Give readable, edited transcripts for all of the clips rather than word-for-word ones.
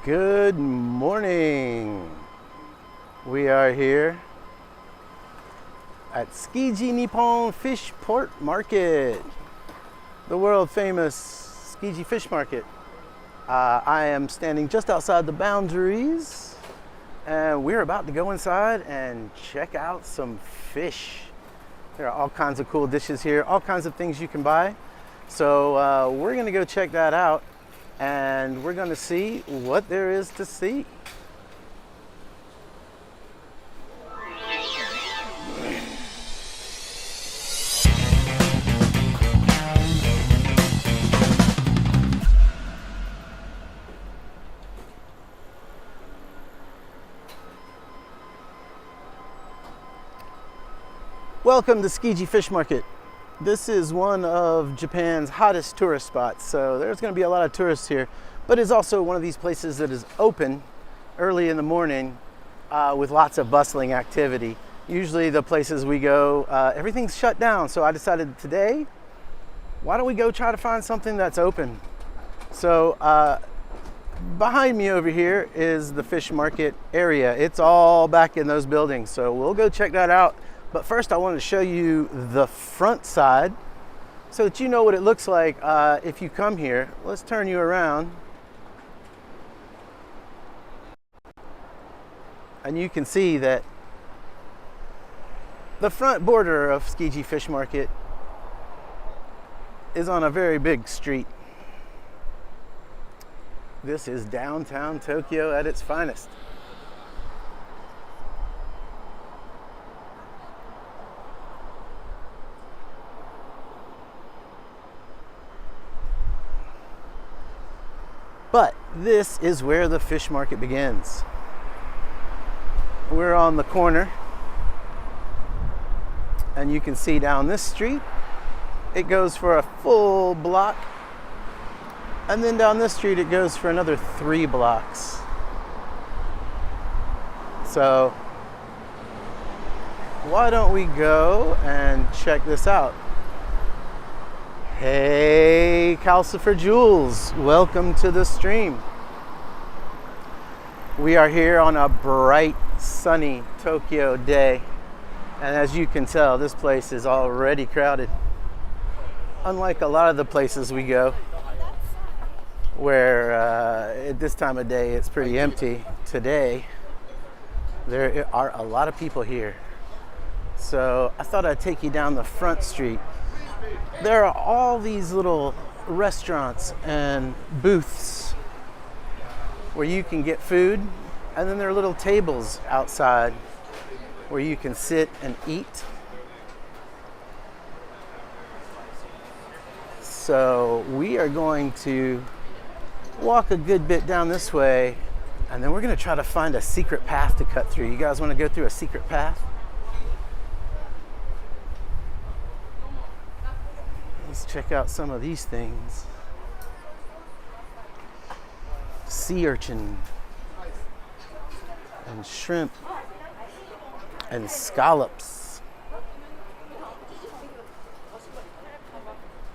Good morning. We are here at Tsukiji Nippon Fish Port Market, the world famous Tsukiji Fish Market. I am standing just outside the boundaries and we're about to go inside and check out some fish. There are all kinds of cool dishes here, all kinds of things you can buy. So we're gonna go check that out and we're gonna see what there is to see. Welcome to Tsukiji Fish Market. This is one of Japan's hottest tourist spots, so there's going to be a lot of tourists here, but it's also one of these places that is open early in the morning with lots of bustling activity. Usually the places we go, everything's shut down, so I decided today, why don't we go try to find something that's open? So behind me over here is the fish market area. It's all back in those buildings, so we'll go check that out. But first I wanted to show you the front side so that you know what it looks like if you come here. Let's turn you around. And you can see that the front border of Tsukiji Fish Market is on a very big street. This is downtown Tokyo at its finest. But this is where the fish market begins. We're on the corner, and you can see down this street, it goes for a full block, and then down this street it goes for another 3 blocks. So why don't we go and check this out? Hey, Calcifer Jules, welcome to the stream. We are here on a bright, sunny Tokyo day, and as you can tell, this place is already crowded. Unlike a lot of the places we go, where at this time of day it's pretty empty, today there are a lot of people here. So I thought I'd take you down the front street. There are all these little restaurants and booths where you can get food, and then there are little tables outside where you can sit and eat. So we are going to walk a good bit down this way, and then we're going to try to find a secret path to cut through. You guys want to go through a secret path? Let's check out some of these things. Sea urchin and shrimp and scallops.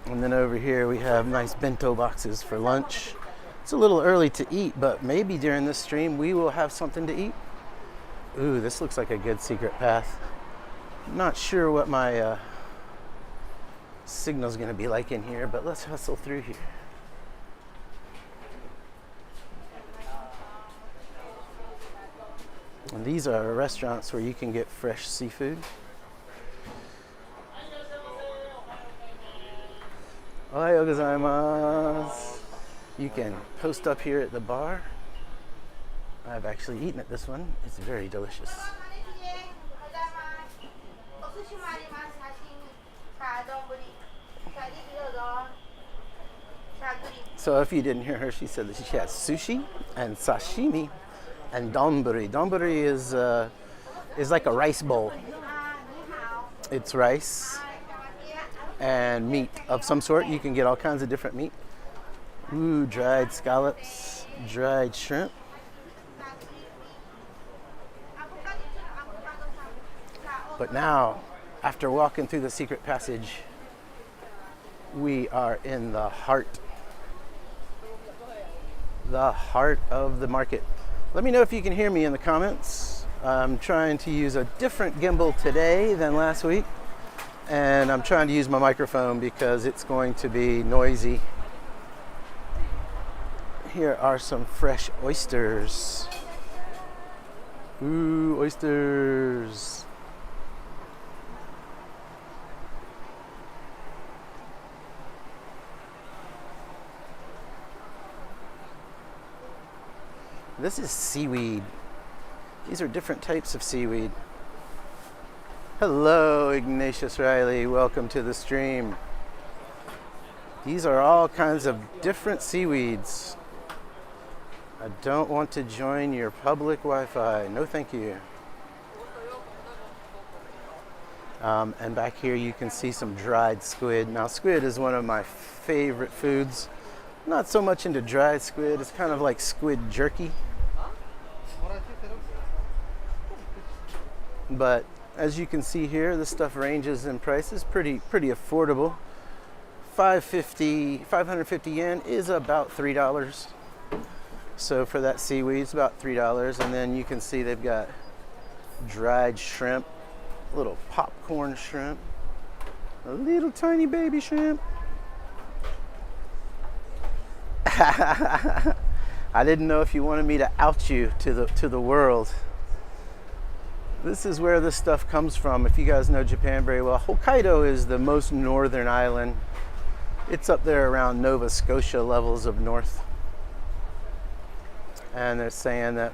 And then over here we have nice bento boxes for lunch. It's a little early to eat, but maybe during this stream we will have something to eat. Ooh, this looks like a good secret path. I'm not sure what my signal's gonna be like in here, but let's hustle through here. And these are restaurants where you can get fresh seafood. Ohayou gozaimasu. You can post up here at the bar. I've actually eaten at this one. It's very delicious. So if you didn't hear her, she said that she has sushi and sashimi and donburi. Donburi is like a rice bowl. It's rice and meat of some sort. You can get all kinds of different meat. Ooh, dried scallops, dried shrimp. But now, after walking through the secret passage, we are in the heart the heart of the market. Let me know if you can hear me in the comments. I'm trying to use a different gimbal today than last week, and I'm trying to use my microphone because it's going to be noisy. Here are some fresh oysters. Ooh, oysters. This is seaweed. These are different types of seaweed. Hello, Ignatius Riley. Welcome to the stream. These are all kinds of different seaweeds. I don't want to join your public Wi-Fi. No, thank you. And back here you can see some dried squid. Now, squid is one of my favorite foods. Not so much into dried squid. It's kind of like squid jerky. But as you can see here, this stuff ranges in prices pretty affordable. 550 yen is about $3. So for that seaweed, it's about $3. And then you can see they've got dried shrimp, little popcorn shrimp, a little tiny baby shrimp. I didn't know if you wanted me to out you to the world. This is where this stuff comes from. If you guys know Japan very well, Hokkaido is the most northern island. It's up there around Nova Scotia levels of north. And they're saying that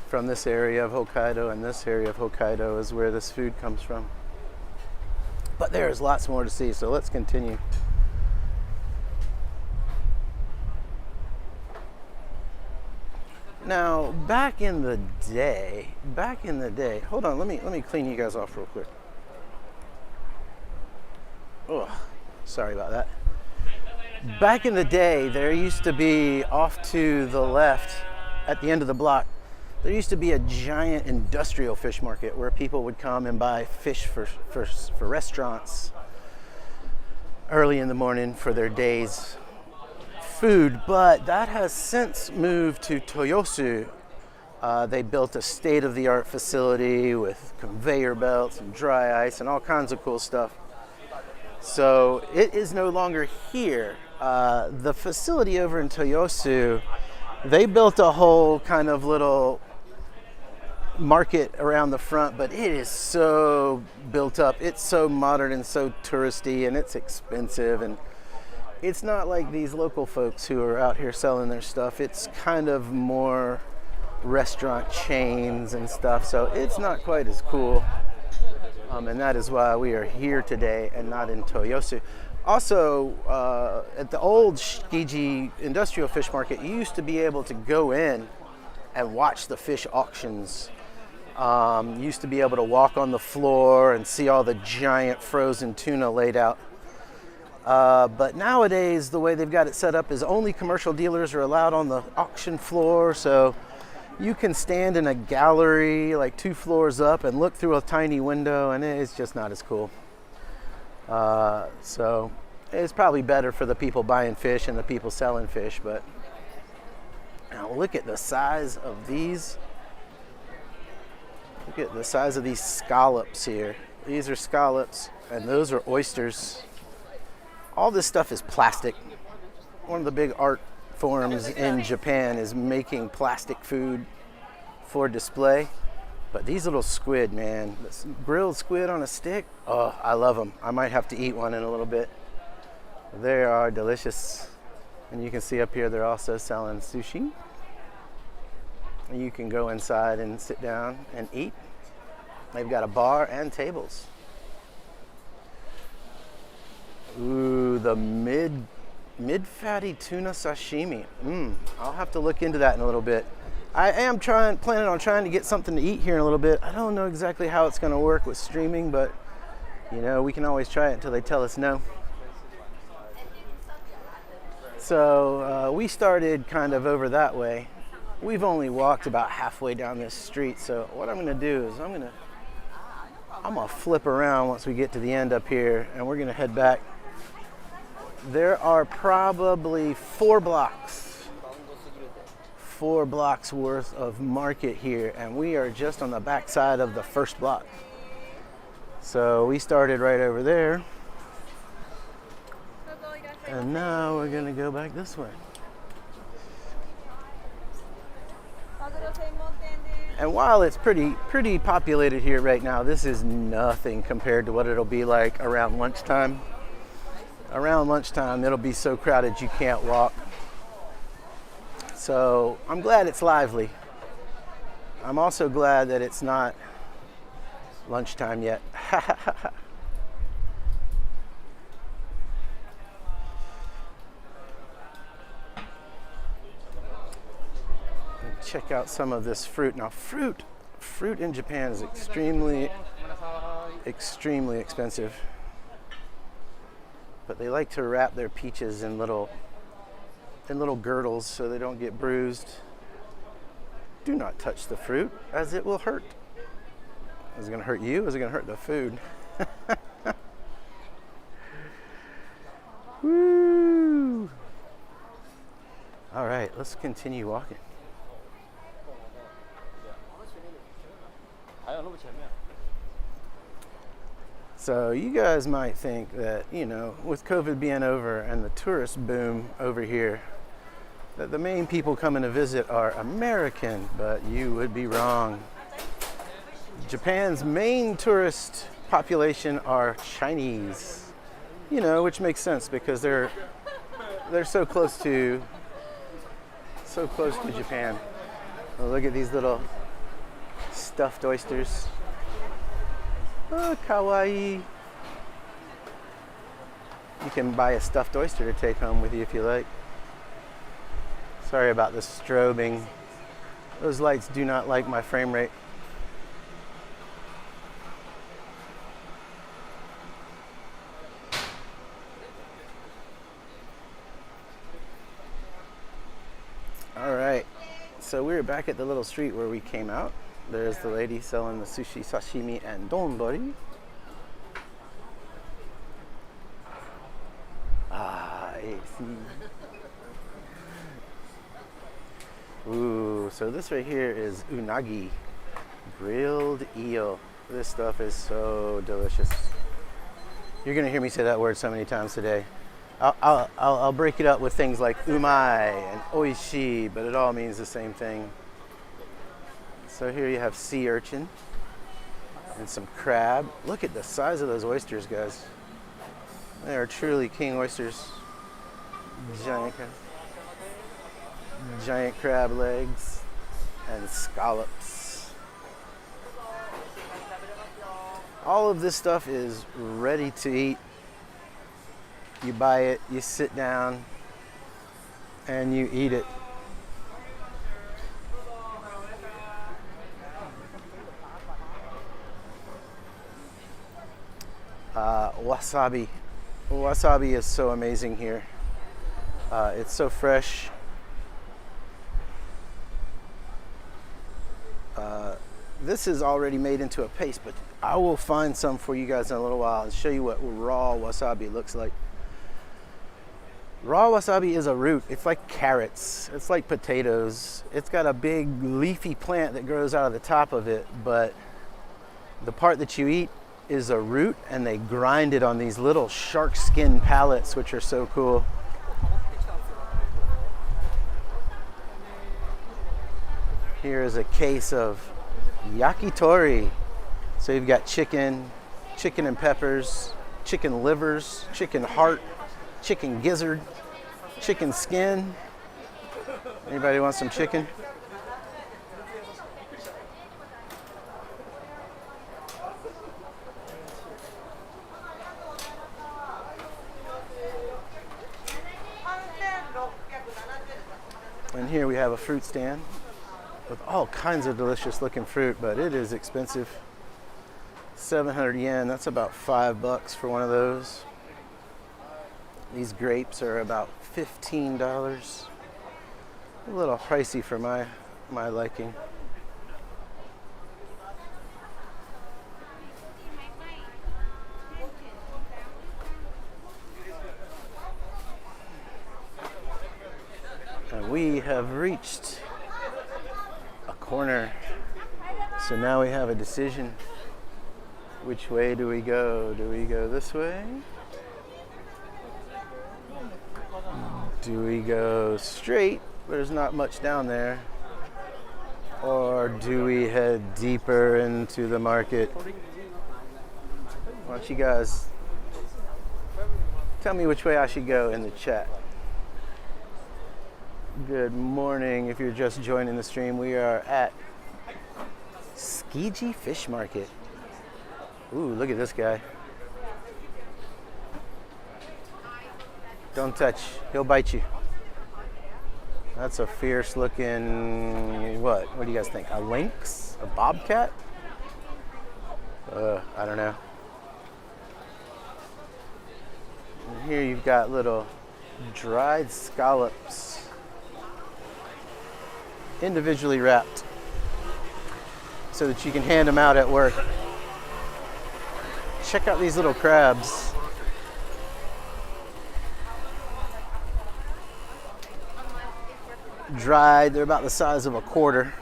from this area of Hokkaido and this area of Hokkaido is where this food comes from. But there's lots more to see, so let's continue. Now, back in the day, hold on, let me clean you guys off real quick. Oh, sorry about that. Back in the day, there used to be off to the left, at the end of the block, there used to be a giant industrial fish market where people would come and buy fish for restaurants early in the morning for their day's food. But that has since moved to Toyosu. They built a state-of-the-art facility with conveyor belts and dry ice and all kinds of cool stuff. So it is no longer here. The facility over in Toyosu, they built a whole kind of little market around the front, but it is so built up. It's so modern and so touristy, and it's expensive. And it's not like these local folks who are out here selling their stuff. It's kind of more restaurant chains and stuff. So it's not quite as cool. And that is why we are here today and not in Toyosu. Also, at the old Tsukiji industrial fish market, you used to be able to go in and watch the fish auctions. You used to be able to walk on the floor and see all the giant frozen tuna laid out. But nowadays, the way they've got it set up is only commercial dealers are allowed on the auction floor. So you can stand in a gallery like 2 floors up and look through a tiny window, and it's just not as cool. So it's probably better for the people buying fish and the people selling fish. But now look at the size of these. Look at the size of these scallops here. These are scallops and those are oysters. All this stuff is plastic. One of the big art forms in Japan is making plastic food for display. But these little squid, man, this grilled squid on a stick, oh, I love them. I might have to eat one in a little bit. They are delicious. And you can see up here they're also selling sushi. And you can go inside and sit down and eat. They've got a bar and tables. Ooh, the mid-fatty tuna sashimi. I'll have to look into that in a little bit. I am planning on trying to get something to eat here in a little bit. I don't know exactly how it's going to work with streaming, but you know, we can always try it until they tell us no. So we started kind of over that way. We've only walked about halfway down this street. So what I'm going to do is I'm going to flip around once we get to the end up here, and we're going to head back. There are probably 4 blocks 4 blocks worth of market here, and we are just on the back side of the first block. So we started right over there, and now we're gonna go back this way. And while it's pretty populated here right now, this is nothing compared to what it'll be like around lunchtime. Around lunchtime, it'll be so crowded you can't walk. So I'm glad it's lively. I'm also glad that it's not lunchtime yet. Check out some of this fruit. Now fruit in Japan is extremely expensive. But they like to wrap their peaches in little girdles so they don't get bruised. Do not touch the fruit, as it will hurt. Is it going to hurt you? Or is it going to hurt the food? Woo! All right, let's continue walking. So you guys might think that, you know, with COVID being over and the tourist boom over here, that the main people coming to visit are American, but you would be wrong. Japan's main tourist population are Chinese, you know, which makes sense because they're so close to Japan. Oh, look at these little stuffed oysters. Oh, kawaii. You can buy a stuffed oyster to take home with you if you like. Sorry about the strobing. Those lights do not like my frame rate. All right, so we're back at the little street where we came out. There's the lady selling the sushi, sashimi, and donbori. Ah, I see. Ooh, so this right here is unagi, grilled eel. This stuff is so delicious. You're gonna hear me say that word so many times today. I'll break it up with things like umai and oishi, but it all means the same thing. So here you have sea urchin and some crab. Look at the size of those oysters, guys. They are truly king oysters. Giant crab legs and scallops. All of this stuff is ready to eat. You buy it, you sit down, and you eat it. Wasabi. Wasabi is so amazing here. It's so fresh. This is already made into a paste, but I will find some for you guys in a little while and show you what raw wasabi looks like. Raw wasabi is a root. It's like carrots. It's like potatoes. It's got a big leafy plant that grows out of the top of it, but the part that you eat is a root, and they grind it on these little shark skin pallets, which are so cool. Here is a case of yakitori. So you've got chicken and peppers, chicken livers, chicken heart, chicken gizzard, chicken skin. Anybody want some chicken? And here we have a fruit stand with all kinds of delicious looking fruit, but it is expensive. 700 yen, that's about $5 for one of those. These grapes are about $15. A little pricey for my liking. And we have reached corner. So now we have a decision. Which way do we go? Do we go this way? Do we go straight? There's not much down there. Or do we head deeper into the market? Why don't you guys tell me which way I should go in the chat. Good morning. If you're just joining the stream, we are at Tsukiji Fish Market. Ooh, look at this guy. Don't touch, he'll bite you. That's a fierce looking, what do you guys think? A lynx? A bobcat? I don't know. And here you've got little dried scallops, individually wrapped, so that you can hand them out at work. Check out these little crabs. Dried, they're about the size of a quarter.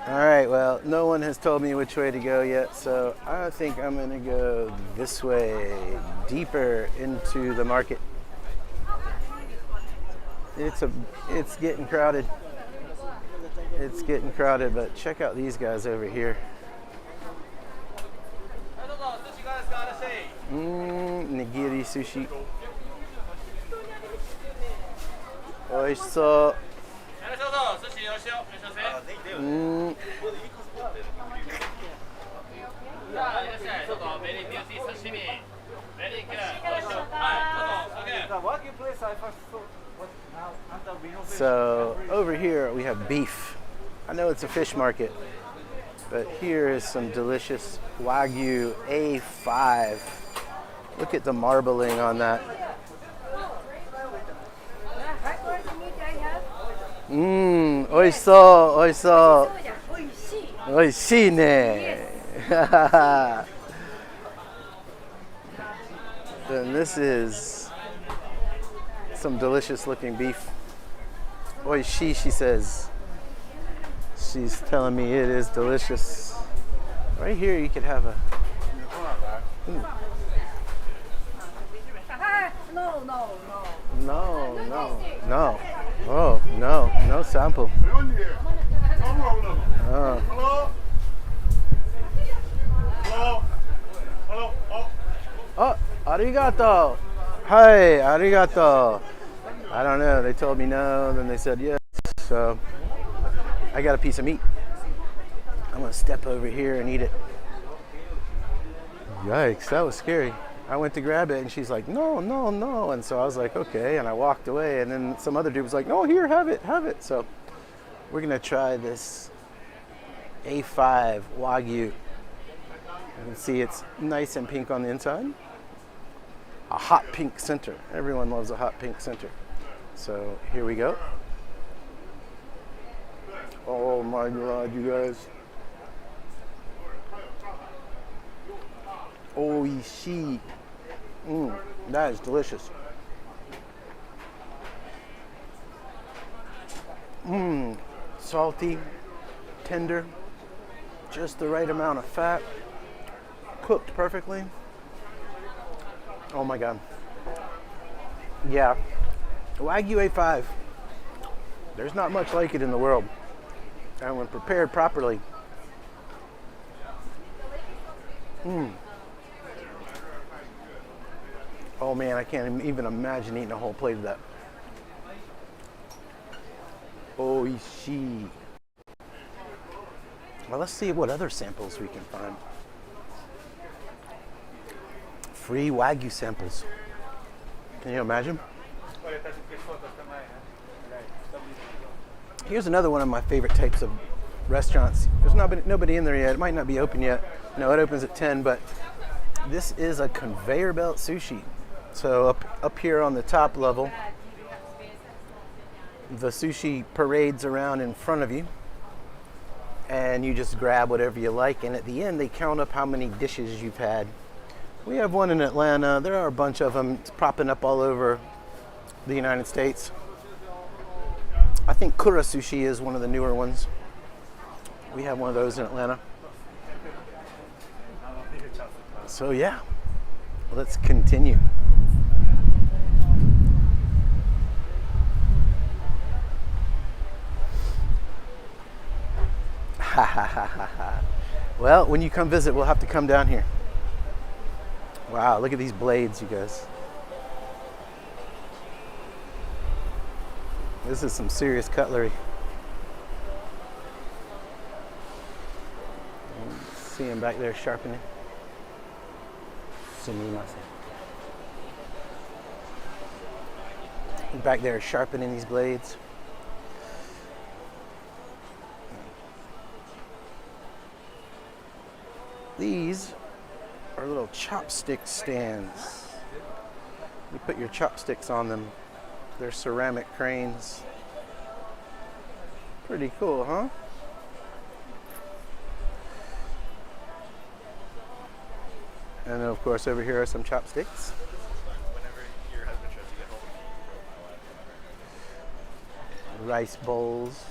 All right, well, no one has told me which way to go yet, so I think I'm gonna go this way, deeper into the market. It's getting crowded. It's getting crowded, but check out these guys over here. Nigiri sushi. Oishisou. So over here we have beef. I know it's a fish market, but here is some delicious Wagyu A5. Look at the marbling on that. Oishisou, oishisou. Oishii ne. Then this is some delicious looking beef. Oishii, she says. She's telling me it is delicious. Right here you could have a... No. Oh, no sample. Oh. Oh, arigato. Hi, arigato. I don't know. They told me no, then they said yes. So I got a piece of meat. I'm gonna step over here and eat it. Yikes, that was scary. I went to grab it and she's like, no. And so I was like, okay. And I walked away and then some other dude was like, no, here, have it. So we're gonna try this A5 Wagyu. You can see it's nice and pink on the inside. A hot pink center. Everyone loves a hot pink center. So here we go. Oh my God, you guys. Oishii. That is delicious. Salty, tender, just the right amount of fat, cooked perfectly. Oh my God. Yeah, Wagyu A5. There's not much like it in the world. And when prepared properly. Oh man, I can't even imagine eating a whole plate of that. Oishii. Well, let's see what other samples we can find. Free Wagyu samples. Can you imagine? Here's another one of my favorite types of restaurants. There's nobody in there yet. It might not be open yet. No, it opens at 10, but this is a conveyor belt sushi. So up here on the top level, the sushi parades around in front of you and you just grab whatever you like, and at the end they count up how many dishes you've had. We have one in Atlanta. There are a bunch of them. It's popping up all over the United States. I think Kura Sushi is one of the newer ones. We have one of those in Atlanta. So yeah, let's continue. Ha ha ha ha ha. Well, when you come visit, we'll have to come down here. Wow, look at these blades, you guys. This is some serious cutlery. See him back there sharpening. He's back there sharpening these blades. These are little chopstick stands. You put your chopsticks on them. They're ceramic cranes. Pretty cool, huh? And then of course over here are some chopsticks. Rice bowls.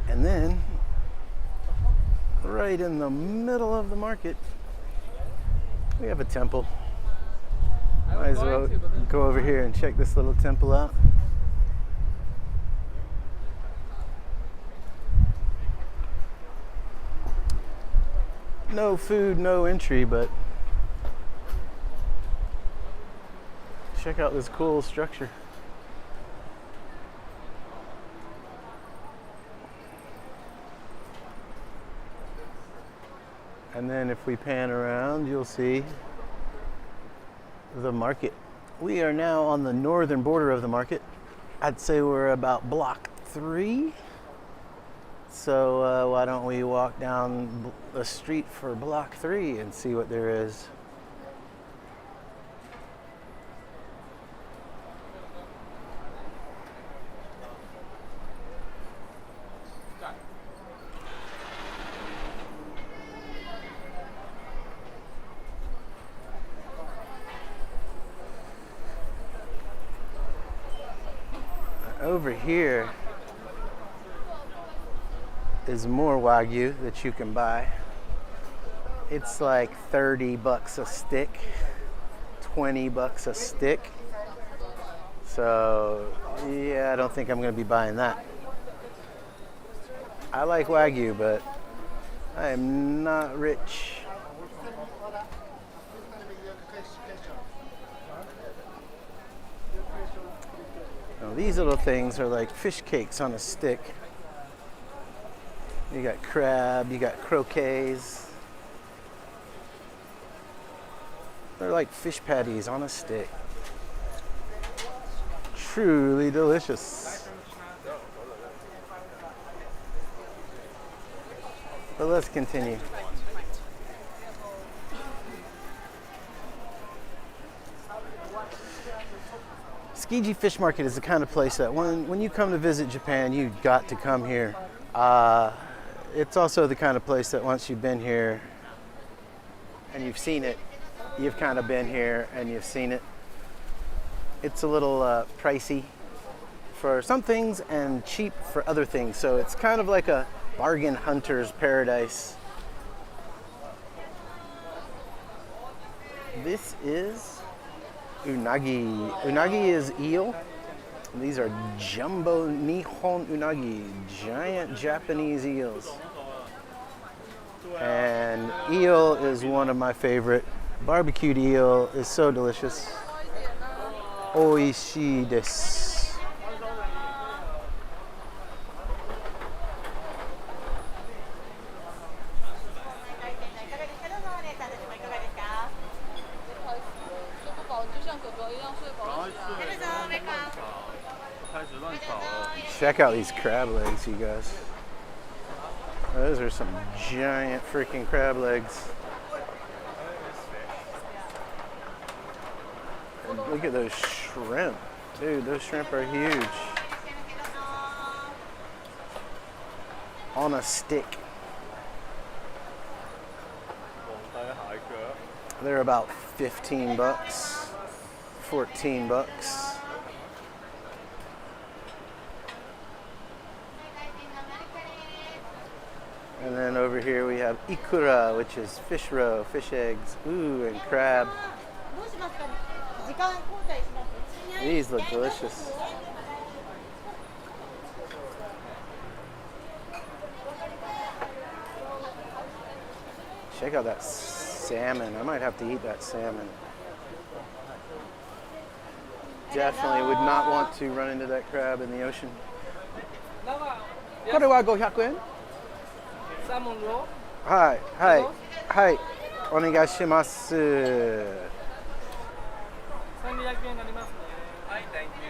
And then right in the middle of the market, we have a temple. Might as well go over here and check this little temple out. No food, no entry, but check out this cool structure. And then if we pan around, you'll see the market. We are now on the northern border of the market. I'd say we're about block 3. So why don't we walk down the street for block 3 and see what there is. Over here is more Wagyu that you can buy. It's like 30 bucks a stick, 20 bucks a stick. So yeah, I don't think I'm gonna be buying that. I like Wagyu, but I am not rich. Now, these little things are like fish cakes on a stick. You got crab, you got croquets. They're like fish patties on a stick. Truly delicious. But let's continue. Tsukiji Fish Market is the kind of place that when you come to visit Japan, you've got to come here. It's also the kind of place that once you've been here and you've seen it, you've kind of been here and you've seen it. It's a little pricey for some things and cheap for other things. So it's kind of like a bargain hunter's paradise. This is unagi. Unagi is eel. These are jumbo Nihon unagi, giant Japanese eels. And eel is one of my favorite. Barbecued eel is so delicious. Oishii desu. Check out these crab legs, you guys. Those are some giant freaking crab legs. look at those shrimp. Dude, those shrimp are huge. On a stick. They're about 15 bucks, 14 bucks. And then over here we have ikura, which is fish roe, fish eggs, ooh, and crab. These look delicious. Check out that salmon. I might have to eat that salmon. Definitely would not want to run into that crab in the ocean. これは500円? サーモンロー? はいはいはい、お願いします。1200円になりますね。はい、thank you。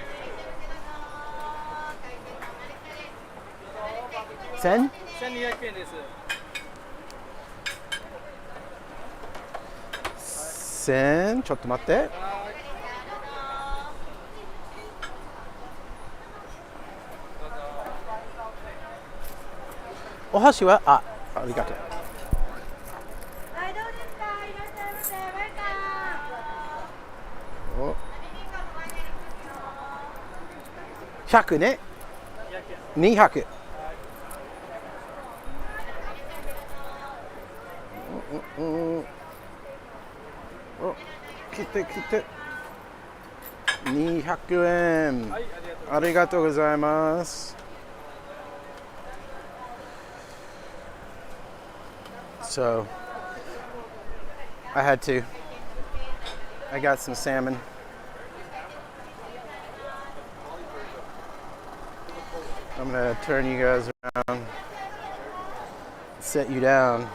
1200円です。1000、ちょっと待って。お箸はありがとう。はい、どうですか。いらっしゃいませ。ウェルカム。100ね。200。来て来て。200円。ありがとうございます。So I had to. I got some salmon. I'm gonna turn you guys around, set you down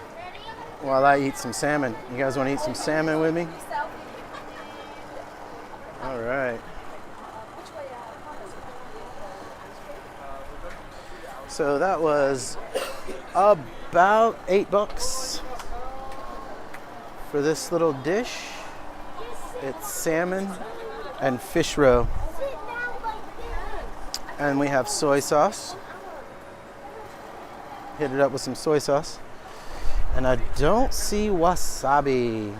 while I eat some salmon. You guys want to eat some salmon with me? All right. So that was about $8 for this little dish. It's salmon and fish roe. And we have soy sauce. Hit it up with some soy sauce. And I don't see wasabi.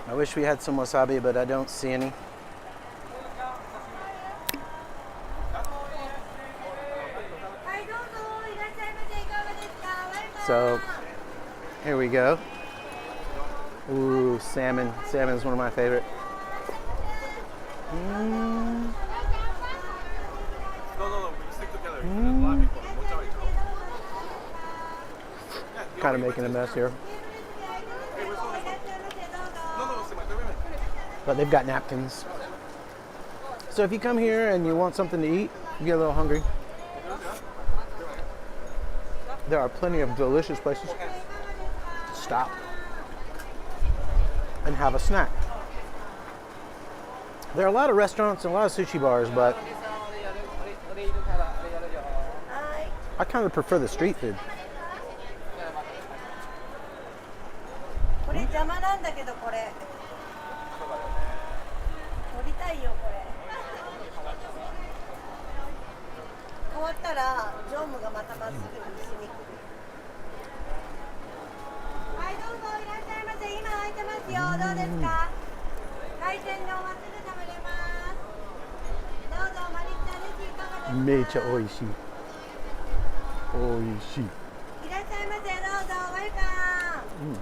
I wish we had some wasabi, but I don't see any. So here we go. Ooh, salmon. Salmon is one of my favorite. Kind of making a mess here. But they've got napkins. So if you come here and you want something to eat, you get a little hungry, there are plenty of delicious places to stop and have a snack. There are a lot of restaurants and a lot of sushi bars, but I kind of prefer the street food. これ邪魔なんだけど、これ取りたいよ。これ変わったら常務がまたまっすぐにしに来る。はい、どうぞいらっしゃいませ。今空いてますよ。どうですか。海鮮丼はすぐ食べれます。どうぞマリッちゃんです。いかがですか。めちゃ美味しい。美味しい。いらっしゃいませ。どうぞウェルカム。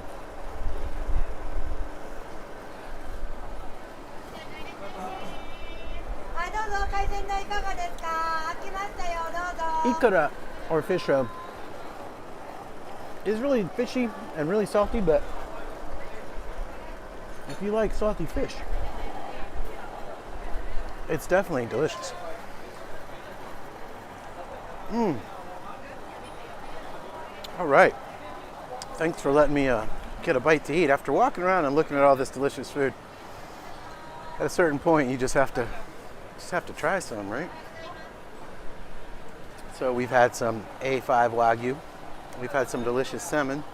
はい、どうぞ海鮮丼いかがですか。開きましたよ。どうぞ。 Ikura or fish roe is really fishy and really salty, but if you like salty fish, it's definitely delicious. All right. Thanks for letting me get a bite to eat. After walking around and looking at all this delicious food, at a certain point you just have to try some, right? So we've had some A5 Wagyu. We've had some delicious salmon.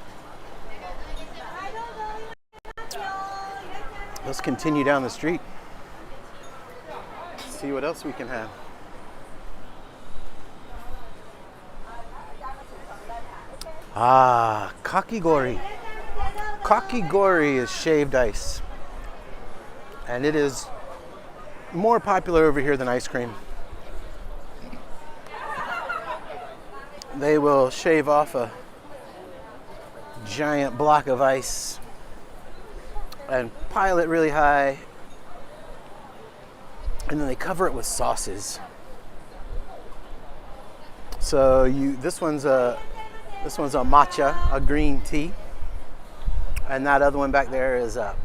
Let's continue down the street. See what else we can have. Ah, kakigori. Kakigori is shaved ice. And it is more popular over here than ice cream. They will shave off a giant block of ice and pile it really high, and then they cover it with sauces. So this one's a matcha, a green tea, and that other one back there is a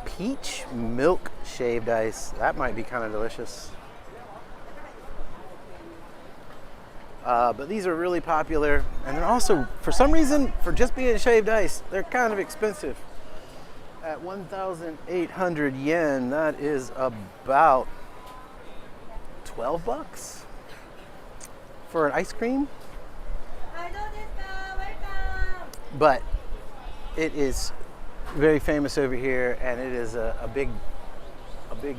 peach milk shaved ice. That might be kind of delicious. But these are really popular, and they're also, for some reason, for just being shaved ice, they're kind of expensive. At 1,800 yen, that is about 12 bucks for an ice cream. But it is very famous over here, and it is a big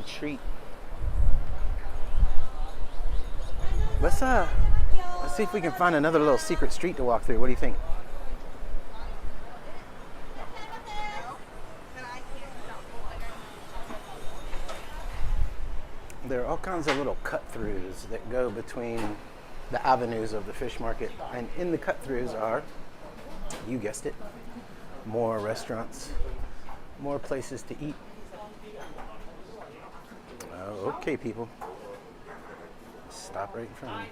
treat. Let's see if we can find another little secret street to walk through. What do you think? There are all kinds of little cut-throughs that go between the avenues of the fish market. And in the cut-throughs are, you guessed it, more restaurants, more places to eat. Okay, people. Stop right in front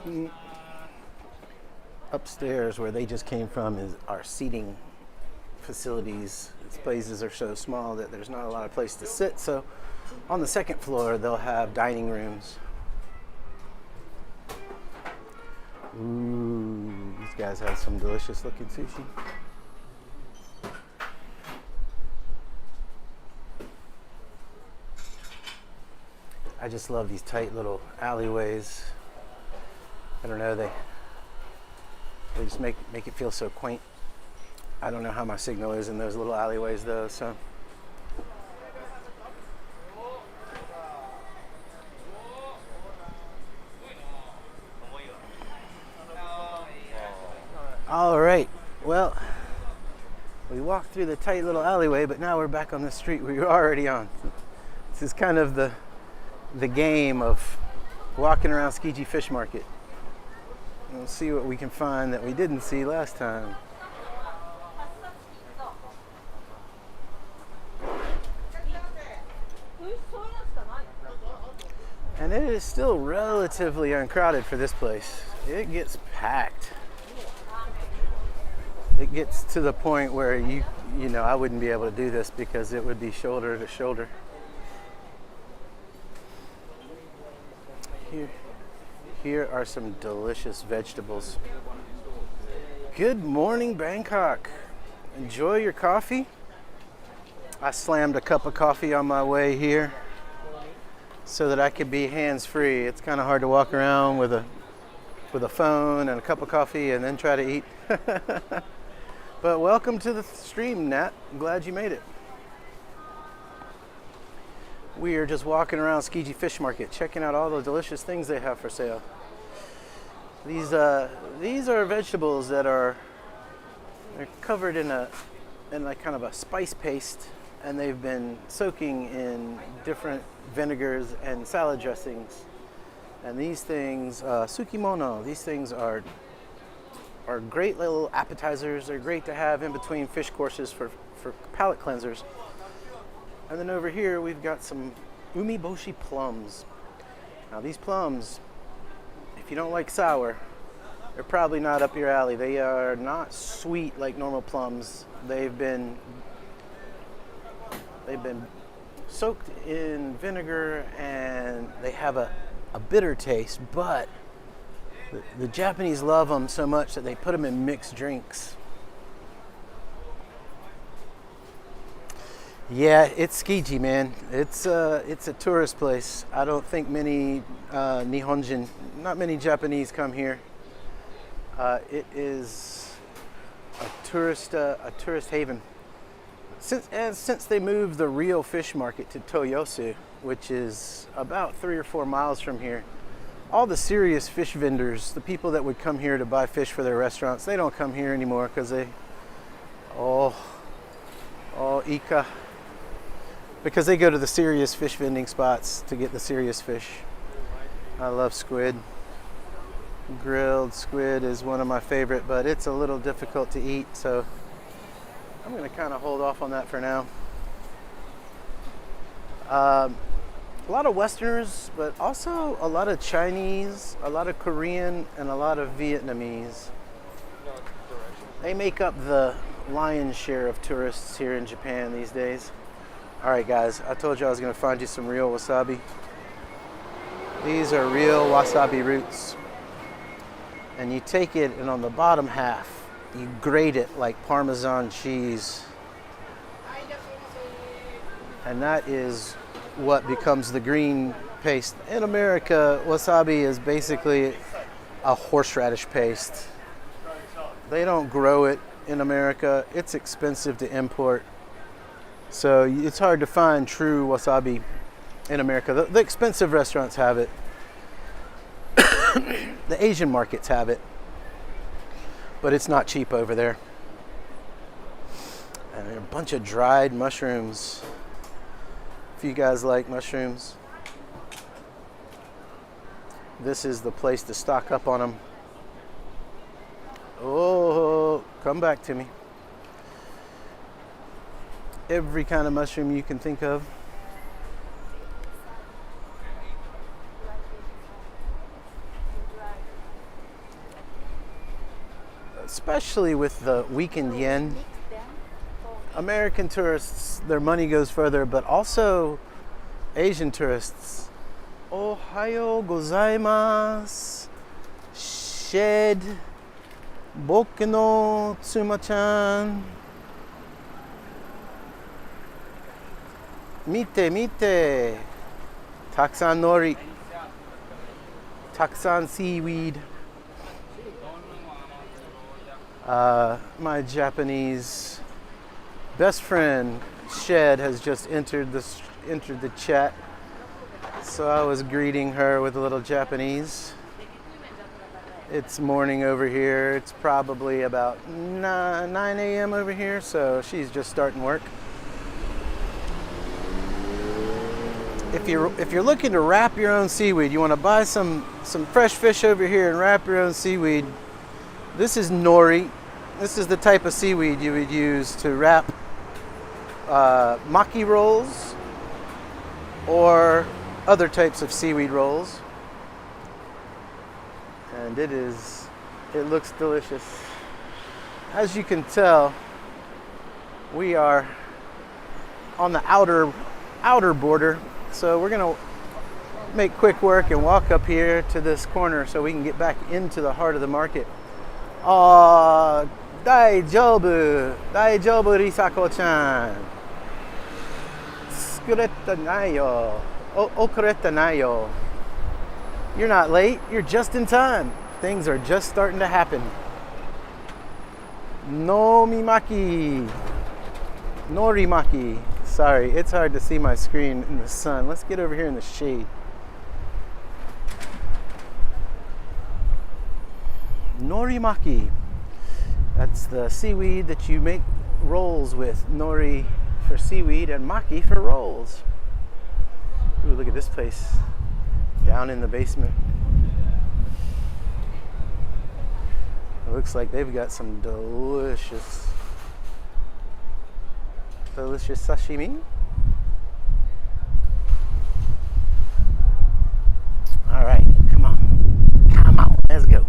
of me. Upstairs, where they just came from, is our seating facilities. These places are so small that there's not a lot of place to sit. So on the second floor, they'll have dining rooms. Ooh, these guys have some delicious looking sushi. I just love these tight little alleyways. I don't know, they just make it feel so quaint. I don't know how my signal is in those little alleyways though, so. All right, well, we walked through the tight little alleyway, but now we're back on the street we were already on. This is kind of the game of walking around Tsukiji Fish Market. We'll see what we can find that we didn't see last time. And it is still relatively uncrowded for this place. It gets packed. It gets to the point where you know, I wouldn't be able to do this because it would be shoulder to shoulder. Here are some delicious vegetables. Good morning, Bangkok. Enjoy your coffee. I slammed a cup of coffee on my way here so that I could be hands-free. It's kind of hard to walk around with a phone and a cup of coffee and then try to eat. But welcome to the stream, Nat. I'm glad you made it. We are just walking around Tsukiji Fish Market, checking out all the delicious things they have for sale. These are vegetables that they're covered in like kind of a spice paste, and they've been soaking in different vinegars and salad dressings. And these things, sukimono, these things are great little appetizers. They're great to have in between fish courses for palate cleansers. And then over here we've got some umeboshi plums. Now these plums, if you don't like sour, they're probably not up your alley. They are not sweet like normal plums. They've been soaked in vinegar, and they have a bitter taste, but the Japanese love them so much that they put them in mixed drinks. Yeah, it's Tsukiji, man. It's a tourist place. I don't think many Nihonjin, not many Japanese come here. It is a tourist haven. Since they moved the real fish market to Toyosu, which is about 3 or 4 miles from here, all the serious fish vendors, the people that would come here to buy fish for their restaurants, they don't come here anymore because Ika. Because they go to the serious fish vending spots to get the serious fish. I love squid. Grilled squid is one of my favorite, but it's a little difficult to eat, so I'm going to kind of hold off on that for now. A lot of Westerners, but also a lot of Chinese, a lot of Korean, and a lot of Vietnamese. They make up the lion's share of tourists here in Japan these days. All right, guys, I told you I was going to find you some real wasabi. These are real wasabi roots. And you take it, and on the bottom half, you grate it like Parmesan cheese. And that is what becomes the green paste. In America, wasabi is basically a horseradish paste. They don't grow it in America. It's expensive to import. So it's hard to find true wasabi in America. The expensive restaurants have it. The Asian markets have it. But it's not cheap over there. And there are a bunch of dried mushrooms. If you guys like mushrooms, this is the place to stock up on them. Oh, come back to me. Every kind of mushroom you can think of. Especially with the weakened yen. American tourists, their money goes further, but also Asian tourists. Ohayo gozaimasu. Shed. Boku no tsuma-chan. Mite, mite. Takusan nori. Takusan seaweed. My Japanese best friend Shed has just entered the chat, so I was greeting her with a little Japanese. It's morning over here. It's probably about 9 a.m. over here, so she's just starting work. If you're looking to wrap your own seaweed, you want to buy some fresh fish over here and wrap your own seaweed. This is nori. This is the type of seaweed you would use to wrap maki rolls or other types of seaweed rolls. And it looks delicious. As you can tell, we are on the outer border, so we're gonna make quick work and walk up here to this corner so we can get back into the heart of the market. Daijoubu, Risako-chan. Tsukureta nai yo. Okureta nai yo. You're not late, you're just in time. Things are just starting to happen. Norimaki. Sorry, it's hard to see my screen in the sun. Let's get over here in the shade. Norimaki. That's the seaweed that you make rolls with. Nori for seaweed and maki for rolls. Ooh, look at this place down in the basement. It looks like they've got some delicious sashimi. All right, come on, let's go.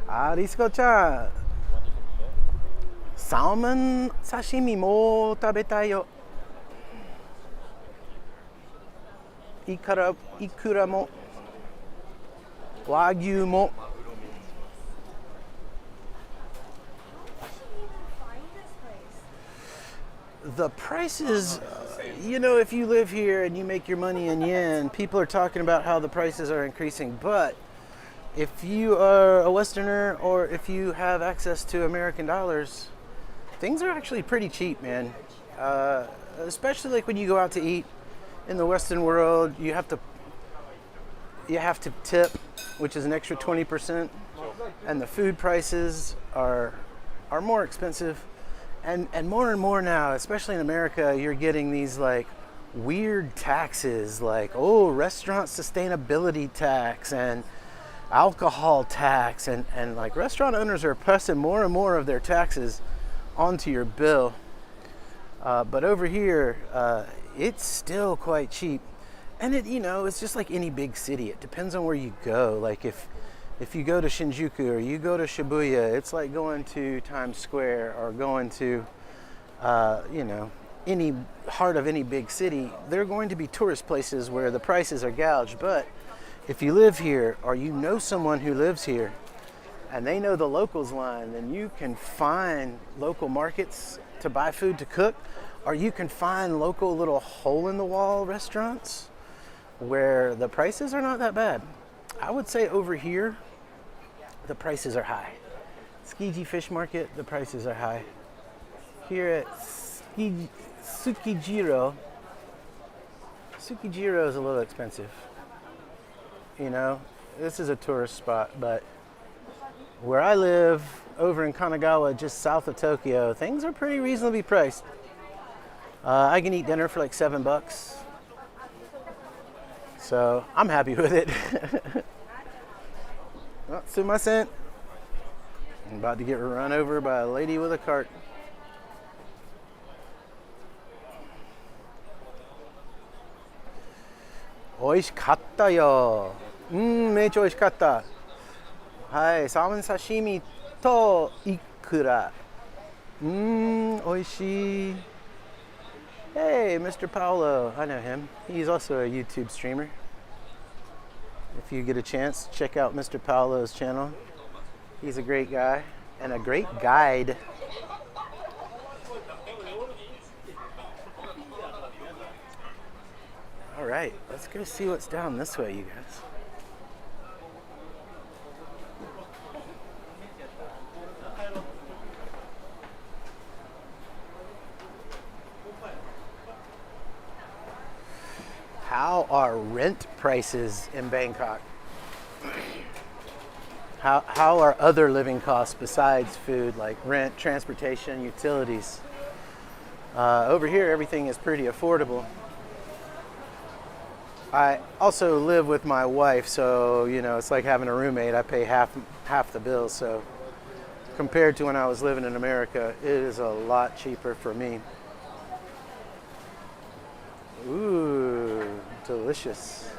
Risco-chan, salmon sashimi mo tabetai yo. Ikura mo, wagyu mo. The prices, if you live here and you make your money in yen, people are talking about how the prices are increasing, but if you are a Westerner or if you have access to American dollars, things are actually pretty cheap, man. Especially like when you go out to eat in the Western world, you have to tip, which is an extra 20%, and the food prices are more expensive, and more now, especially in America, you're getting these like weird taxes, like restaurant sustainability tax and alcohol tax, and like restaurant owners are pressing more and more of their taxes onto your bill. But over here, it's still quite cheap. And it's just like any big city. It depends on where you go. Like if you go to Shinjuku or you go to Shibuya, it's like going to Times Square or going to, any heart of any big city. There are going to be tourist places where the prices are gouged. But if you live here or you know someone who lives here and they know the locals line, then you can find local markets to buy food to cook, or you can find local little hole-in-the-wall restaurants where the prices are not that bad. I would say over here, the prices are high. Tsukiji Fish Market, the prices are high. Here at Tsukiji is a little expensive. This is a tourist spot, but where I live, over in Kanagawa, just south of Tokyo, things are pretty reasonably priced. I can eat dinner for like $7. So I'm happy with it. Oh, sumimasen. I'm about to get run over by a lady with a cart. Oishikatta yo. Mecho oishikatta. Hai, salmon sashimi to ikura. Oishii. Hey, Mr. Paolo. I know him. He's also a YouTube streamer. If you get a chance, check out Mr. Paolo's channel. He's a great guy and a great guide. All right, let's go see what's down this way, you guys. How are rent prices in Bangkok? How are other living costs besides food, like rent, transportation, utilities? Over here, everything is pretty affordable. I also live with my wife, so it's like having a roommate. I pay half the bills, so compared to when I was living in America, it is a lot cheaper for me. Ooh, delicious.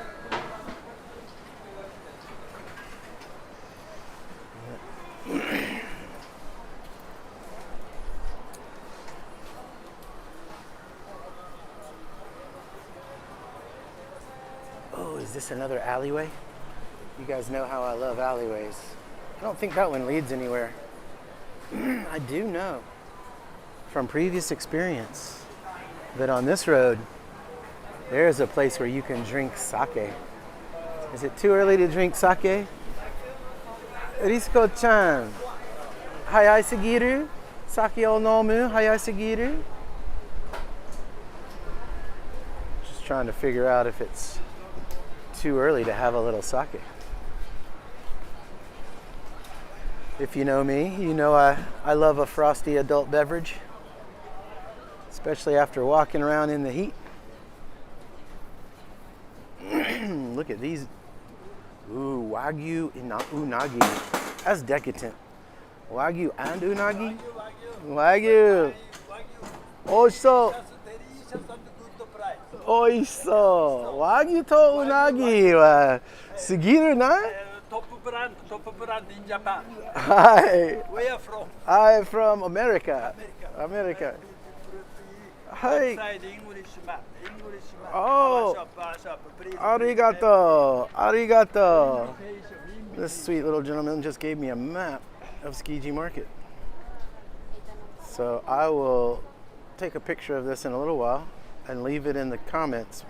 Oh, is this another alleyway? You guys know how I love alleyways. I don't think that one leads anywhere. I do know from previous experience that on this road, there's a place where you can drink sake. Is it too early to drink sake? Risco-chan, hayai sugiru? Sake o nomu hayai sugiru? Just trying to figure out if it's too early to have a little sake. If you know me, you know I love a frosty adult beverage, especially after walking around in the heat. Look at these. Ooh, Wagyu unagi. That's decadent. Wagyu and unagi? Wagyu. Oishiso. Oishiso. Wagyu to unagi wa sugiru na? Top brand in Japan. Hi. Where are you from? I'm from America. America. Hi. Outside English map. Oh. Shop, please. Arigato. Arigato. This sweet little gentleman just gave me a map of Tsukiji Market. So I will take a picture of this in a little while and leave it in the comments.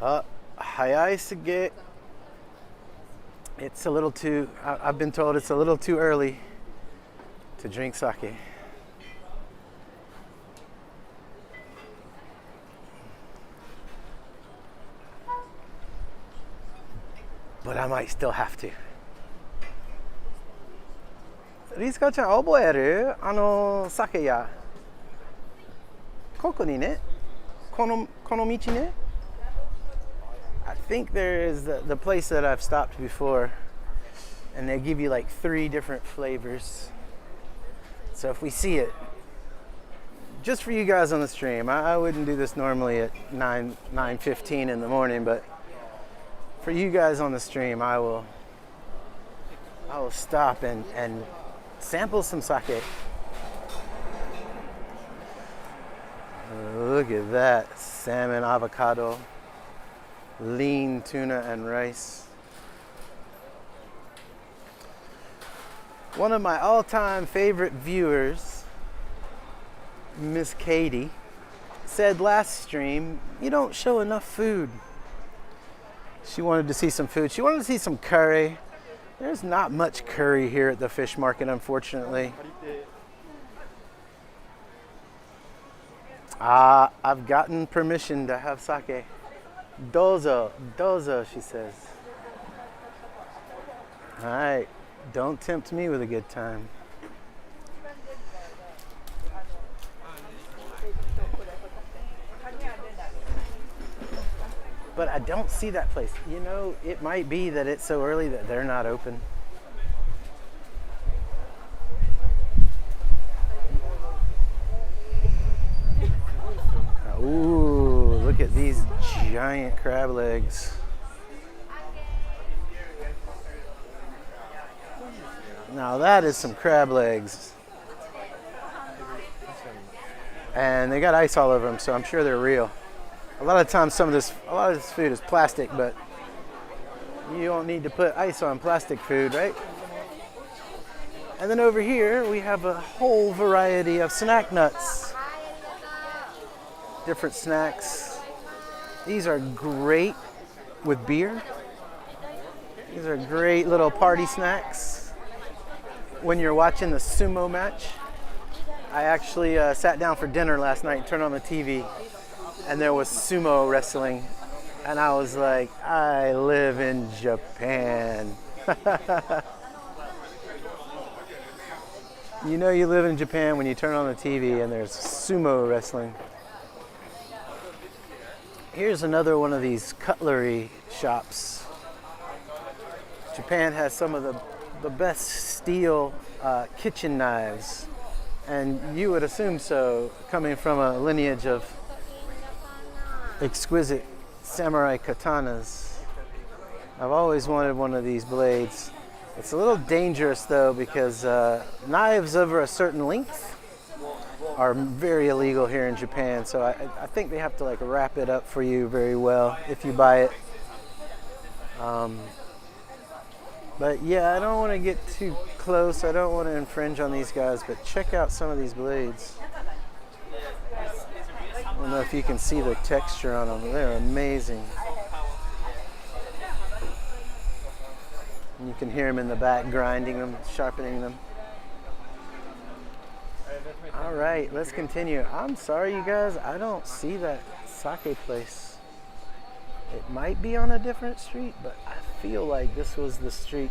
Hayai Sige. It's a little too, I've been told it's a little too early to drink sake. But I might still have to. リスカちゃん覚える？酒屋。ここにね、この道ね。I think there is the place that I've stopped before, and they give you like 3 different flavors. So if we see it, just for you guys on the stream, I wouldn't do this normally at 9:15 in the morning, but for you guys on the stream, I will stop and sample some sake. Look at that, salmon, avocado, lean tuna and rice. One of my all-time favorite viewers, Miss Katie, said last stream, you don't show enough food. She wanted to see some food. She wanted to see some curry. There's not much curry here at the fish market, unfortunately. I've gotten permission to have sake. Dozo, dozo, she says. All right, don't tempt me with a good time. But I don't see that place. You know, it might be that it's so early that they're not open. Ooh, look at these giant crab legs. Now that is some crab legs. And they got ice all over them, so I'm sure they're real. A lot of times a lot of this food is plastic, but you don't need to put ice on plastic food, right? And then over here, we have a whole variety of snack nuts. Different snacks. These are great with beer. These are great little party snacks. When you're watching the sumo match, I actually sat down for dinner last night and turned on the TV, and there was sumo wrestling, and I was like, I live in Japan. You know you live in Japan when you turn on the TV and there's sumo wrestling. Here's another one of these cutlery shops. Japan has some of the best steel kitchen knives, and you would assume so, coming from a lineage of exquisite samurai katanas. I've always wanted one of these blades. It's a little dangerous though, because knives over a certain length are very illegal here in Japan, so I think they have to like wrap it up for you very well if you buy it. But yeah, I don't want to get too close. I don't want to infringe on these guys, but check out some of these blades. I don't know if you can see the texture on them. They're amazing. And you can hear them in the back grinding them, sharpening them. All right, let's continue. I'm sorry, you guys. I don't see that sake place. It might be on a different street, but I feel like this was the street.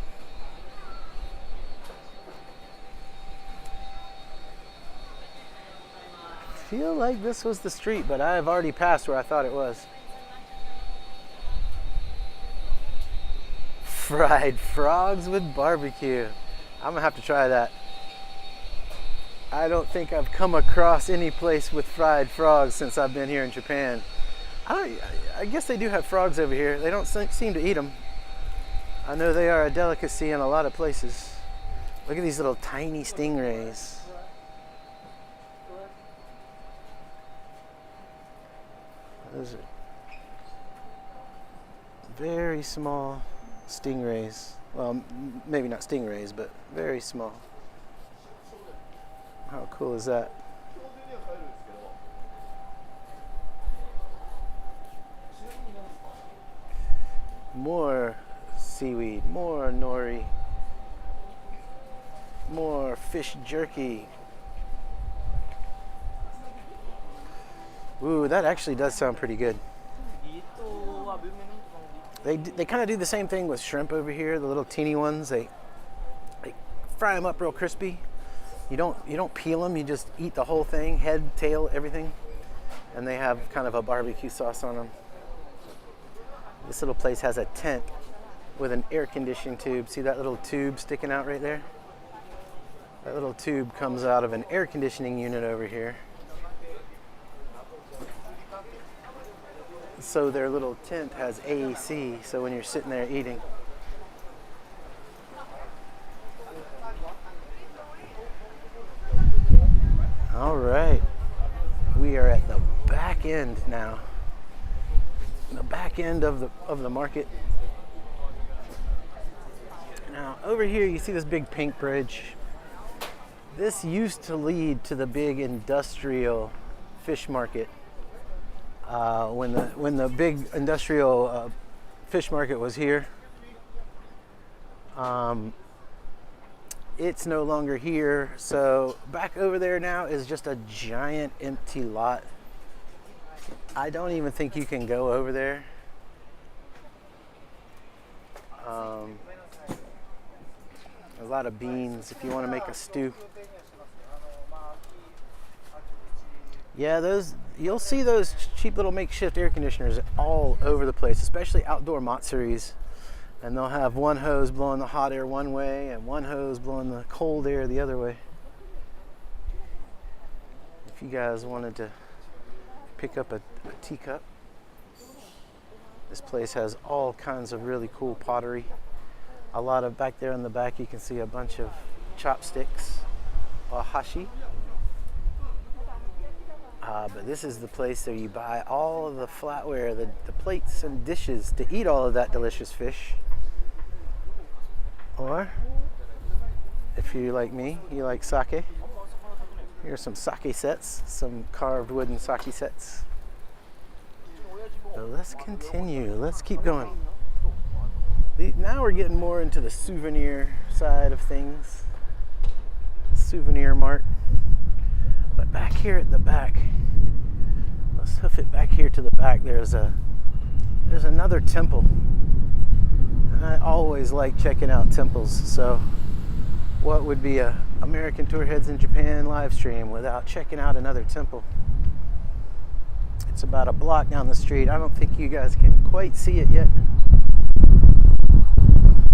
I feel like this was the street, but I've already passed where I thought it was. Fried frogs with barbecue. I'm gonna have to try that. I don't think I've come across any place with fried frogs since I've been here in Japan. I guess they do have frogs over here. They don't seem to eat them. I know they are a delicacy in a lot of places. Look at these little tiny stingrays. Those are very small stingrays. Well, maybe not stingrays, but very small. How cool is that? more seaweed, more nori, more fish jerky. Ooh, that actually does sound pretty good. They kind of do the same thing with shrimp over here, the little teeny ones. They fry them up real crispy. You don't peel them, you just eat the whole thing, head, tail, everything. And they have kind of a barbecue sauce on them. This little place has a tent with an air conditioning tube. See that little tube sticking out right there? That little tube comes out of an air conditioning unit over here. So their little tent has AC, so when you're sitting there eating. All right, we are at the back end now. The back end of the market. Now over here you see this big pink bridge. This used to lead to the big industrial fish market. When the big industrial fish market was here, it's no longer here. So back over there now is just a giant empty lot. I don't even think you can go over there. A lot of beans if you want to make a stew. Yeah, you'll see those cheap little makeshift air conditioners all over the place, especially outdoor matsuris. And they'll have one hose blowing the hot air one way and one hose blowing the cold air the other way. If you guys wanted to pick up a teacup, this place has all kinds of really cool pottery. A lot of, back there in the back you can see a bunch of chopsticks, hashi. But this is the place where you buy all of the flatware, the plates and dishes to eat all of that delicious fish. Or, if you like me, you like sake. Here's some sake sets, some carved wooden sake sets. So let's continue, let's keep going. Now we're getting more into the souvenir side of things. The souvenir mart. But back here at the back, let's hoof it back here to the back. There's another temple. And I always like checking out temples. So what would be a American Tour Heads in Japan live stream without checking out another temple? It's about a block down the street. I don't think you guys can quite see it yet.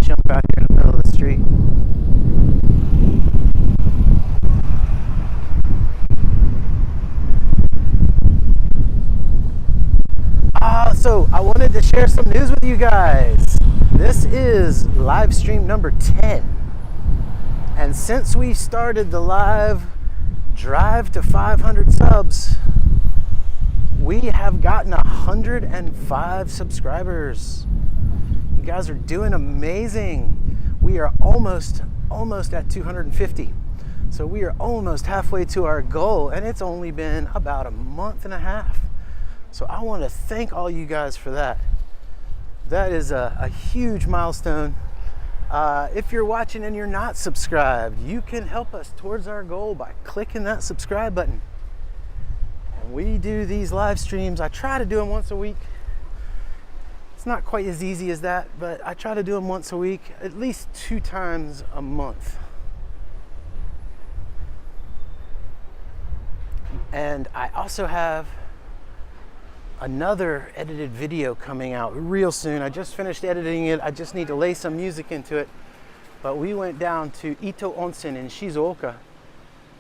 Jump out here in the middle of the street. So I wanted to share some news with you guys. This is live stream number 10. And since we started the live drive to 500 subs, we have gotten 105 subscribers. You guys are doing amazing. We are almost at 250. So we are almost halfway to our goal, and it's only been about a month and a half. So I want to thank all you guys for that. That is a huge milestone. If you're watching and you're not subscribed, you can help us towards our goal by clicking that subscribe button. And we do these live streams. I try to do them once a week. It's not quite as easy as that, but I try to do them once a week, at least 2 times a month. And I also have another edited video coming out real soon. I just finished editing it. I just need to lay some music into it. But we went down to Ito Onsen in Shizuoka a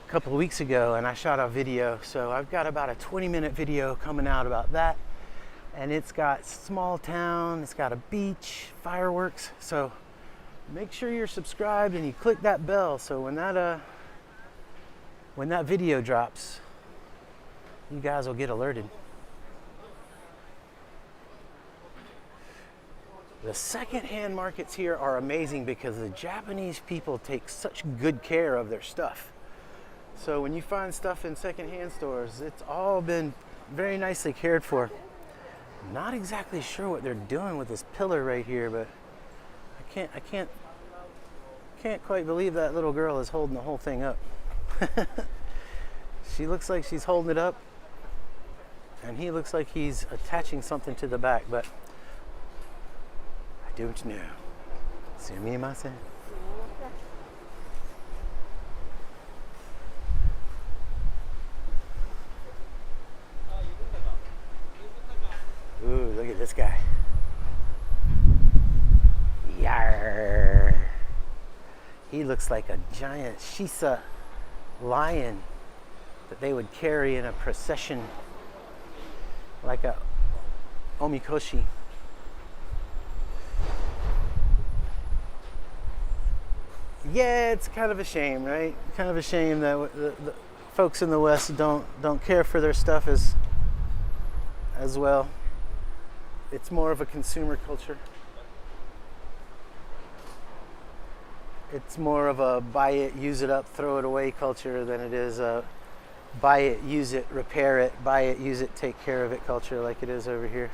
couple of weeks ago and I shot a video. So I've got about a 20-minute video coming out about that. And it's got small town, it's got a beach, fireworks. So make sure you're subscribed and you click that bell so when that video drops, you guys will get alerted. The secondhand markets here are amazing because the Japanese people take such good care of their stuff. So when you find stuff in secondhand stores, it's all been very nicely cared for. Not exactly sure what they're doing with this pillar right here, but I can't quite believe that little girl is holding the whole thing up. She looks like she's holding it up, and he looks like he's attaching something to the back, but I don't know. Sumimasen. Ooh, look at this guy. Yarr. He looks like a giant Shisa lion that they would carry in a procession, like a omikoshi. Yeah, it's kind of a shame, right? Kind of a shame that the folks in the West don't care for their stuff as well. It's more of a consumer culture. It's more of a buy it, use it up, throw it away culture than it is a buy it, use it, repair it, buy it, use it, take care of it culture like it is over here.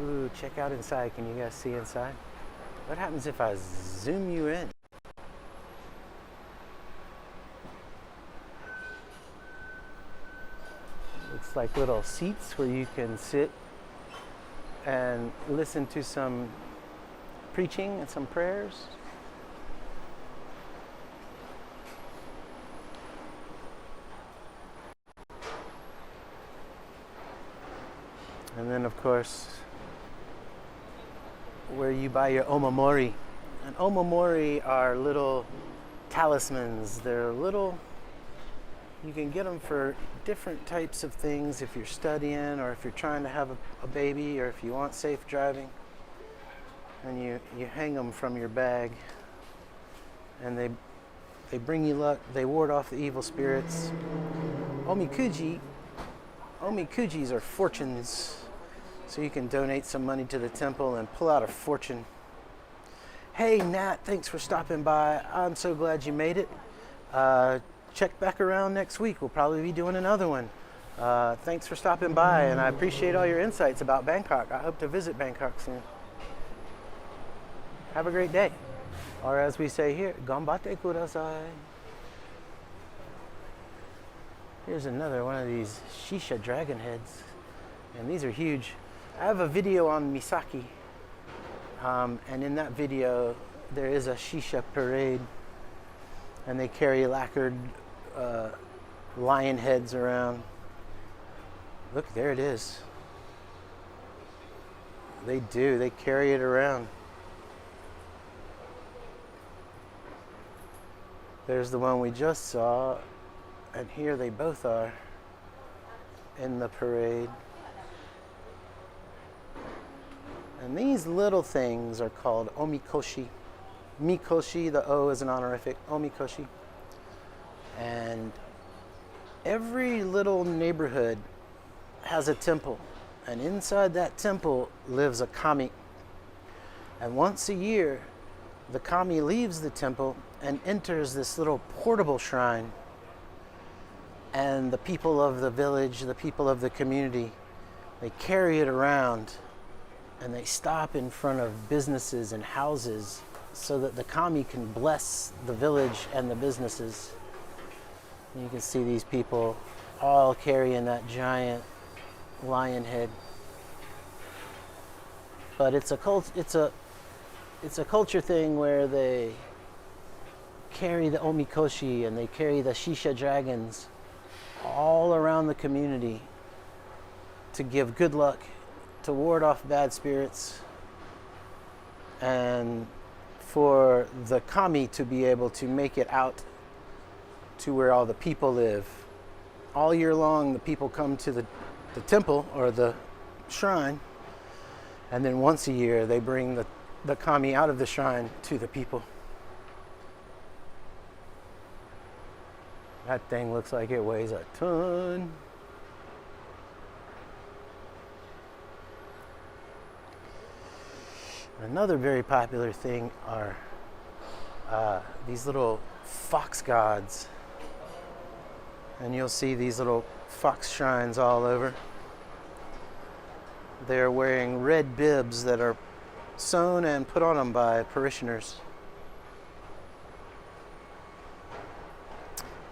Ooh, check out inside. Can you guys see inside? What happens if I zoom you in? Looks like little seats where you can sit and listen to some preaching and some prayers. And then, of course, where you buy your omamori. And omamori are little talismans. They're little, you can get them for different types of things if you're studying or if you're trying to have a baby or if you want safe driving. And you hang them from your bag, and they bring you luck. They ward off the evil spirits. Omikujis are fortunes. So you can donate some money to the temple and pull out a fortune. Hey Nat, thanks for stopping by. I'm so glad you made it. Check back around next week. We'll probably be doing another one. Thanks for stopping by, and I appreciate all your insights about Bangkok. I hope to visit Bangkok soon. Have a great day. Or as we say here, ganbatte kudasai. Here's another one of these shisha dragon heads. And these are huge. I have a video on Misaki. And in that video, there is a shisha parade. And they carry lacquered lion heads around. Look, there it is. They do. They carry it around. There's the one we just saw, and here they both are in the parade. And these little things are called omikoshi. Mikoshi, the O is an honorific, omikoshi. And every little neighborhood has a temple, and inside that temple lives a kami. And once a year, the kami leaves the temple and enters this little portable shrine. And the people of the village, the people of the community, they carry it around and they stop in front of businesses and houses so that the kami can bless the village and the businesses. And you can see these people all carrying that giant lion head. But it's a culture thing where they carry the omikoshi and they carry the shisha dragons all around the community to give good luck, to ward off bad spirits, and for the kami to be able to make it out to where all the people live. All year long, the people come to the temple or the shrine, and then once a year, they bring the kami out of the shrine to the people. That thing looks like it weighs a ton. Another very popular thing are these little fox gods. And you'll see these little fox shrines all over. They're wearing red bibs that are sewn and put on them by parishioners.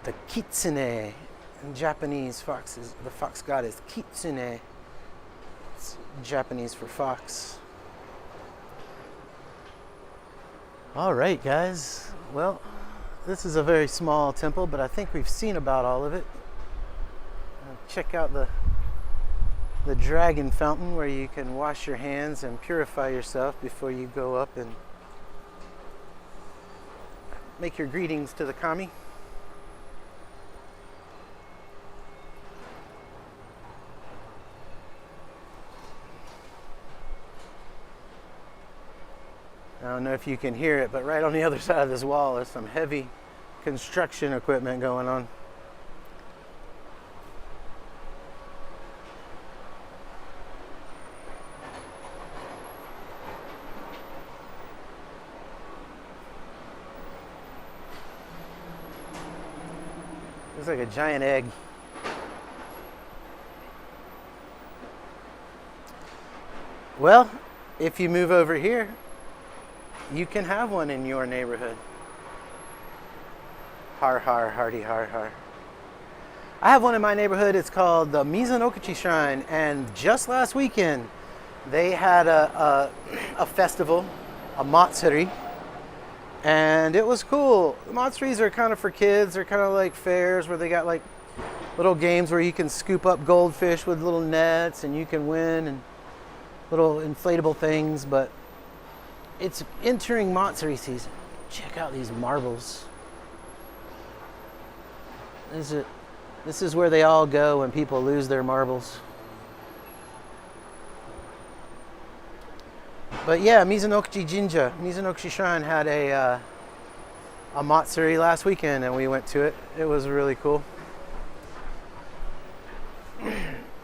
The kitsune, in Japanese, the fox god is kitsune. It's Japanese for fox. All right, guys. Well, this is a very small temple, but I think we've seen about all of it. Check out the dragon fountain where you can wash your hands and purify yourself before you go up and make your greetings to the kami. I don't know if you can hear it, but right on the other side of this wall is some heavy construction equipment going on. Looks like a giant egg. Well, if you move over here, you can have one in your neighborhood. Har har, hardy har har. I have one in my neighborhood. It's called the Mizunokuchi Shrine, and just last weekend they had a festival, a matsuri, and it was cool. The matsuris are kind of for kids. They're kind of like fairs where they got like little games where you can scoop up goldfish with little nets and you can win, and little inflatable things, but it's entering Matsuri season. Check out these marbles. This is where they all go when people lose their marbles. But yeah, Mizunokuchi Jinja, Mizunokuchi Shrine had a Matsuri last weekend, and we went to it. It was really cool.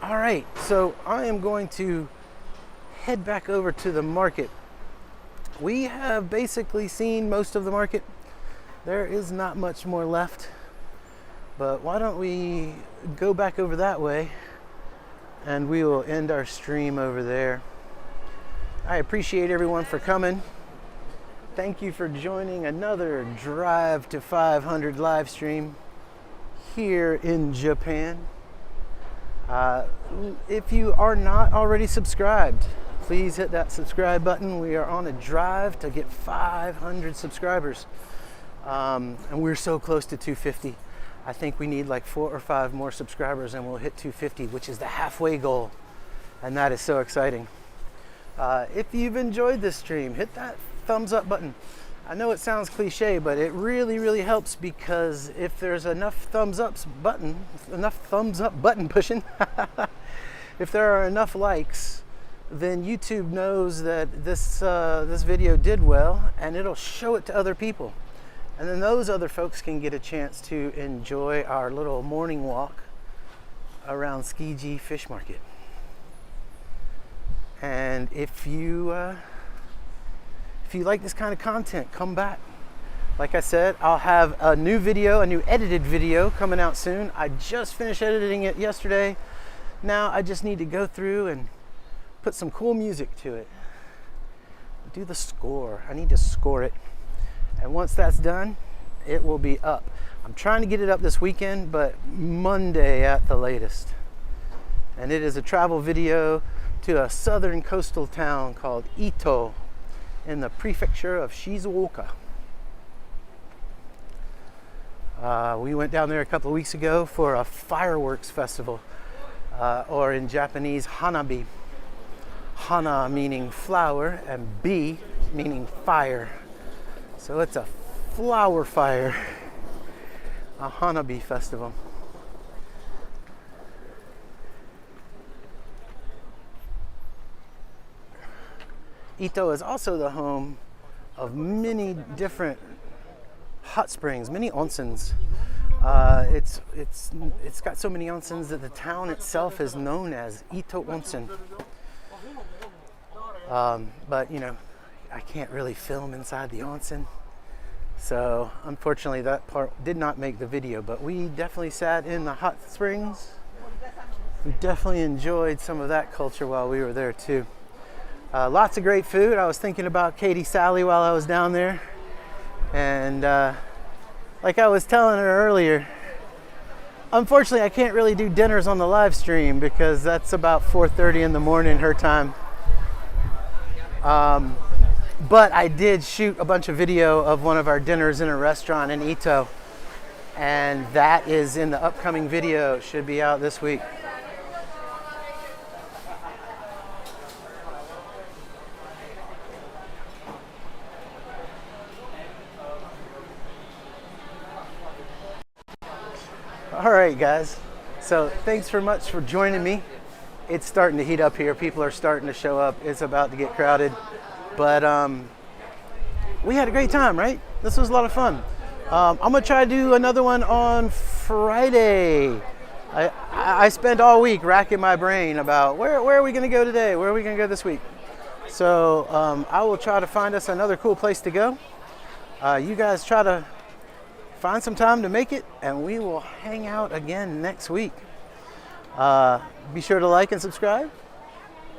All right, so I am going to head back over to the market. We have basically seen most of the market. There is not much more left, but why don't we go back over that way and we will end our stream over there. I appreciate everyone for coming. Thank you for joining another Drive to 500 live stream here in Japan. If you are not already subscribed, please hit that subscribe button. We are on a drive to get 500 subscribers. And we're so close to 250. I think we need like 4 or 5 more subscribers and we'll hit 250, which is the halfway goal. And that is so exciting. If you've enjoyed this stream, hit that thumbs up button. I know it sounds cliche, but it really, really helps, because if there's enough thumbs up button pushing, if there are enough likes, then YouTube knows that this video did well, and it'll show it to other people. And then those other folks can get a chance to enjoy our little morning walk around Tsukiji Fish Market. And if you like this kind of content, come back. Like I said, I'll have a new video, a new edited video coming out soon. I just finished editing it yesterday. Now I just need to go through and put some cool music to it. Do the score. I need to score it. And once that's done, it will be up. I'm trying to get it up this weekend, but Monday at the latest. And it is a travel video to a southern coastal town called Ito in the prefecture of Shizuoka. We went down there a couple of weeks ago for a fireworks festival, or in Japanese, hanabi. Hana meaning flower and bi meaning fire. So it's a flower fire, a hanabi festival. Ito is also the home of many different hot springs, many onsens. It's got so many onsens that the town itself is known as Ito Onsen. But you know, I can't really film inside the onsen. So unfortunately that part did not make the video, but we definitely sat in the hot springs. We definitely enjoyed some of that culture while we were there too. Lots of great food. I was thinking about Katie Sally while I was down there. And like I was telling her earlier, unfortunately I can't really do dinners on the live stream because that's about 4:30 in the morning her time. But I did shoot a bunch of video of one of our dinners in a restaurant in Ito, and that is in the upcoming video. It should be out this week. All right, guys. So thanks very much for joining me. It's starting to heat up here. People are starting to show up. It's about to get crowded. But we had a great time, right? This was a lot of fun. I'm gonna try to do another one on Friday. I spent all week racking my brain about where are we gonna go today? Where are we gonna go this week? So I will try to find us another cool place to go. You guys try to find some time to make it, and we will hang out again next week. Be sure to like and subscribe.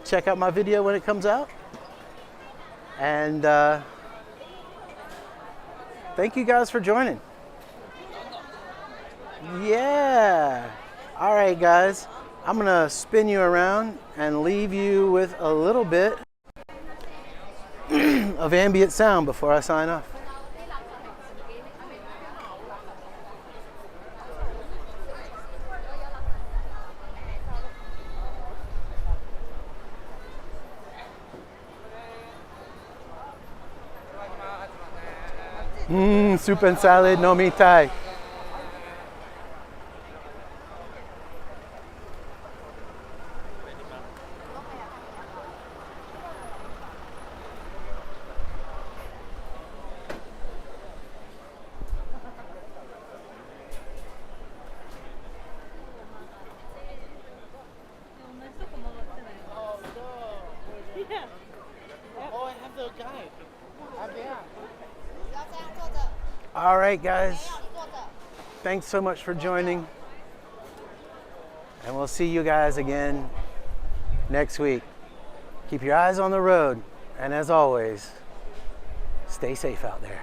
Check out my video when it comes out. And thank you guys for joining. Yeah. All right, guys. I'm going to spin you around and leave you with a little bit of ambient sound before I sign off. Soup and salad, no mitai. All right, guys. Thanks so much for joining. And we'll see you guys again next week. Keep your eyes on the road. And as always, stay safe out there.